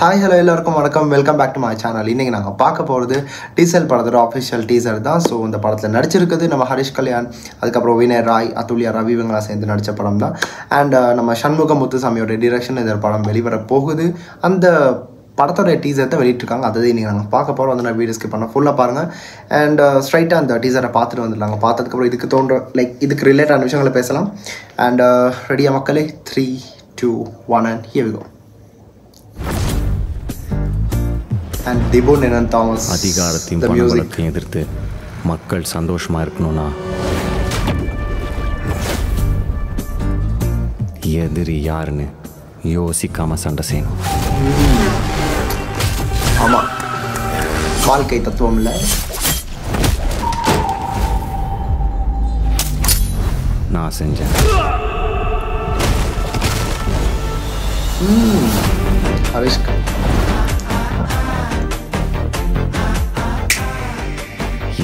Hi hello எல்லாருக்கும் வணக்கம், welcome back to my channel. இன்றைக்கி நாங்கள் பார்க்க போகிறது டீசல் படத்தோட ஆஃபிஷியல் டீசர் தான். ஸோ இந்த படத்தில் நடிச்சிருக்குது நம்ம ஹரிஷ் கல்யாண், அதுக்கப்புறம் வினய் ராய், அதுல்யா ரவி இவங்களாம் சேர்ந்து நடித்த படம் தான். அண்ட் நம்ம சண்முக முத்துசாமியோட டிரெக்ஷன் இந்த படம் வெளிவர போகுது. அந்த படத்தோடைய டீசர் தான் வெளியிட்டிருக்காங்க. அதை இன்றைக்கி நாங்கள் பார்க்க போகிறோம். வந்து நான் வீடியோ ஸ்கிப் பண்ண ஃபுல்லாக பாருங்கள். அண்ட் ஸ்ட்ரைட்டாக அந்த டீசரை பார்த்துட்டு வந்துடலாங்க. பார்த்ததுக்கப்புறம் இதுக்கு தோன்ற இதுக்கு ரிலேட்டான விஷயங்களை பேசலாம். அண்ட் ரெடியாக மக்களே, 3, 2, 1 and here we go. And Dibu Ninan Thomas. அதிகாரத்தையும் பணபலத்தையும் எதிர்த்து மக்கள் சந்தோஷமாக இருக்கணும்னா எதிரி யாருன்னு யோசிக்காம சண்டை செய்யணும். ஆமாம், வாழ்க்கை தத்துவம் இல்லை. நான் செஞ்சேன். ஹரிஷ்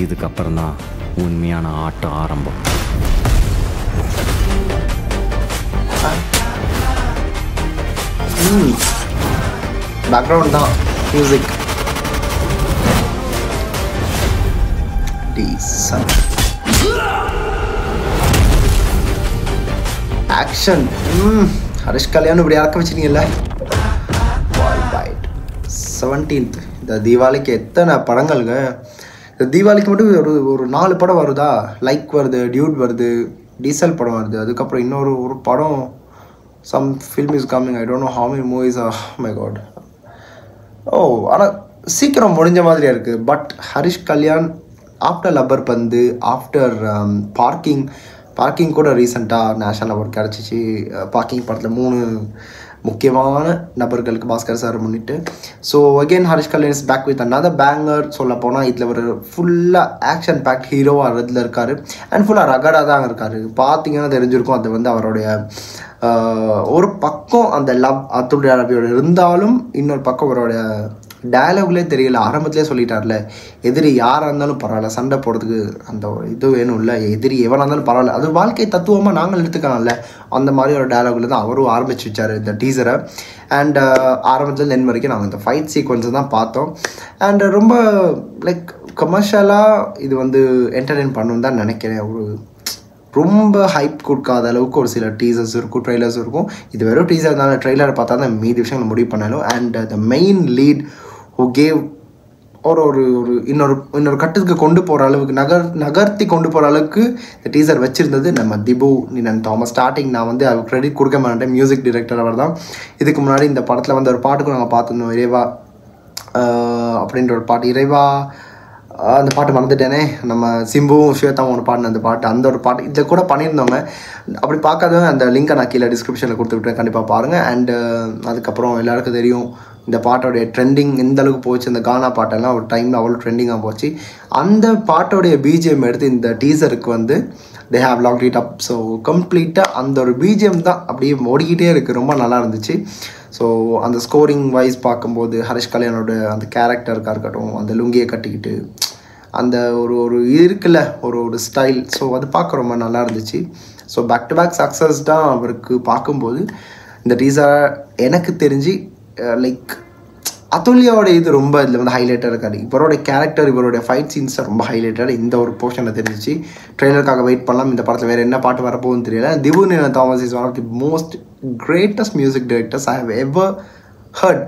இதுக்கப்புறம் தான் உண்மையான ஆட்டம் ஆரம்பம். பேக்ரவுண்ட் தான் மியூசிக். ஆக்ஷன். ஹரிஷ் கல்யாணம் இப்படி இறக்க வச்சிருக்கீங்கல்ல. 17th இந்த தீபாவளிக்கு எத்தனை படங்கள்ங்க. இந்த தீபாவளிக்கு மட்டும் ஒரு 4 படம் வருதா. லைக் வருது, டியூட் வருது, டீசல் படம் வருது, அதுக்கப்புறம் இன்னொரு படம் some film is coming. I don't know how many movies. My god. ஆனால் சீக்கிரம் முடிஞ்ச மாதிரியா இருக்குது. But Harish Kalyan after Lubber Pandhu, after Parking கூட ரீசெண்டாக நேஷனல் அவார்ட் கிடச்சிச்சு. பார்க்கிங் படத்தில் 3 முக்கியமான நபர்களுக்கு பாஸ்கர் சார் முன்னிட்டு. So again Harish Kalyan is back with another banger. சொல்ல போனால் இதில் ஒரு ஃபுல்லாக ஆக்ஷன் பேக்ட் ஹீரோவாக இதில் இருக்கார். அண்ட் ஃபுல்லாக ரகடாக தான் இருக்கார். பார்த்தீங்கன்னா தெரிஞ்சிருக்கும். அது வந்து அவருடைய ஒரு பக்கம் அந்த லவ் அதுல்யா ரவியோட இருந்தாலும், இன்னொரு பக்கம் அவருடைய டயலாக்லேயே தெரியல. ஆரம்பத்திலே சொல்லிட்டார்ல, எதிரி யாராக இருந்தாலும் பரவாயில்ல, சண்டை போடுறதுக்கு அந்த இது வேணும் இல்லை, எதிரி எவனாக இருந்தாலும் பரவாயில்ல, அது வாழ்க்கை தத்துவமாக நாங்கள் எடுத்துக்கலாம்ல. அந்த மாதிரி ஒரு டயலாகில் தான் அவரும் ஆரம்பிச்சு வச்சார் இந்த டீசரை. அண்ட் ஆரம்பத்தில் என் வரைக்கும் நாங்கள் இந்த ஃபைட் சீக்வன்ஸை தான் பார்த்தோம். அண்ட் ரொம்ப கமர்ஷியலாக இது வந்து என்டர்டெயின் பண்ணணுன்னு தான் நினைக்கிறேன். ரொம்ப ஹைப் கொடுக்காத அளவுக்கு ஒரு சில டீசர்ஸ் இருக்கும், ட்ரெய்லர்ஸ் இருக்கும். இது வெறும் டீசர்னால ட்ரெய்லரை பார்த்தா தான் மீதி விஷயங்கள் முடிவு பண்ணாலும். And the main lead who cave ஒரு இன்னொரு கட்டத்துக்கு கொண்டு போகிற அளவுக்கு நகர்த்தி கொண்டு போகிற அளவுக்கு இந்த டீசர் வச்சுருந்தது நம்ம திபு நினன் தாமஸ். ஸ்டார்டிங் நான் வந்து அவர் கிரெடிட் கொடுக்க மாட்டேன். மியூசிக் டைரக்டர் அவர் தான். இதுக்கு முன்னாடி இந்த படத்தில் வந்து ஒரு பாட்டுக்கும் நாங்கள் பார்த்துருந்தோம், இறைவா அப்படின்ற ஒரு பாட்டு. இறைவா அந்த பாட்டு மறந்துட்டேனே, நம்ம சிம்புவும் ஸ்வேதாவும் ஒன்று பாடின அந்த ஒரு பாட்டு இதில் கூட பண்ணியிருந்தவங்க. அப்படி பார்க்காதவங்க அந்த லிங்கை நான் கீழே டிஸ்கிரிப்ஷனில் கொடுத்து விட்டேன், கண்டிப்பாக பாருங்கள். அண்டு அதுக்கப்புறம் எல்லாருக்கும் தெரியும் இந்த பாட்டோடைய ட்ரெண்டிங் எந்த அளவுக்கு போச்சு. இந்த கானா பாட்டெல்லாம் ஒரு டைமில் அவ்வளோ ட்ரெண்டிங்காக போச்சு. அந்த பாட்டோடைய பிஜிஎம் எடுத்து இந்த டீசருக்கு வந்து they have locked it up. So கம்ப்ளீட்டாக அந்த ஒரு பிஜிஎம் தான் அப்படியே ஓடிக்கிட்டே இருக்குது. ரொம்ப நல்லா இருந்துச்சு. ஸோ அந்த ஸ்கோரிங் வைஸ் பார்க்கும்போது ஹரிஷ் கல்யாணோட அந்த கேரக்டருக்காக இருக்கட்டும், அந்த லுங்கியை கட்டிக்கிட்டு அந்த ஒரு இருக்குல்ல ஒரு ஸ்டைல். ஸோ அது பார்க்க ரொம்ப நல்லா இருந்துச்சு. So back to back success தான் அவருக்கு பார்க்கும்போது. இந்த டீசரை எனக்கு தெரிஞ்சு அதுல்யாவோட இது ரொம்ப இதில் வந்து ஹைலைட்டாக இருக்காது. இவரோடைய கேரக்டர், இவருடைய ஃபைட் சீன்ஸ் ரொம்ப ஹைலைட்டாக இந்த ஒரு போர்ஷனில் தெரிஞ்சிச்சு. ட்ரெய்லருக்காக வெயிட் பண்ணலாம். இந்த படத்தில் வேறு என்ன பாட்டு வரப்போகுதுன்னு தெரியல. Dibu Ninan Thomas is one of the most greatest music directors I have ever heard.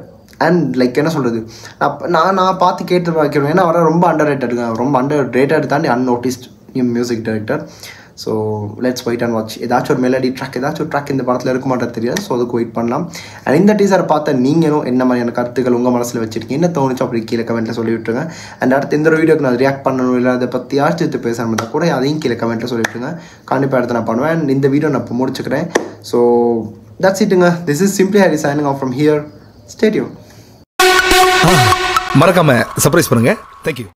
And என்ன சொல்கிறது, நான் பார்த்து கேட்டு வைக்கிறேன். ஏன்னா அவரை ரொம்ப அண்டர் ரேட்டடுங்க. ரொம்ப அண்டர் ரேட்டட் தாண்டி unnoticed music director. So let's wait and watch. ஏதாச்சும் ஒரு மெலடி ட்ராக், ஏதாச்சும் ஒரு ட்ராக் இந்த படத்தில் இருக்க மாட்டேன் தெரியாது. ஸோ அதுக்கு வெயிட் பண்ணலாம். அண்ட் இந்த டீசரை பார்த்த நீங்களும் என்ன மாதிரியான கருத்துக்கள் உங்கள் மனசில் வச்சுருக்கீங்க, என்ன தோணுச்சோ அப்படி கீழே கமெண்ட்டில் சொல்லி விட்டுருங்க. அண்ட் அடுத்து இந்த வீடியோக்கு நான் ரியாக்ட் பண்ணணும் இல்லை அதை பற்றி யார்த்து பேசணும் இருந்தால் கூட அதையும் கீழே கமெண்ட்டில் சொல்லிவிட்டுருங்க. கண்டிப்பாக அடுத்து நான் பண்ணுவேன். அண்ட் இந்த வீடியோ நான் இப்போ முடிச்சுக்கிறேன். ஸோ தட்ஸ் இட்டுங்க. This is simply Hari signing off from here. Stay tune. மறக்காம சர்ப்ரைஸ் பண்ணுங்க. தேங்க்யூ.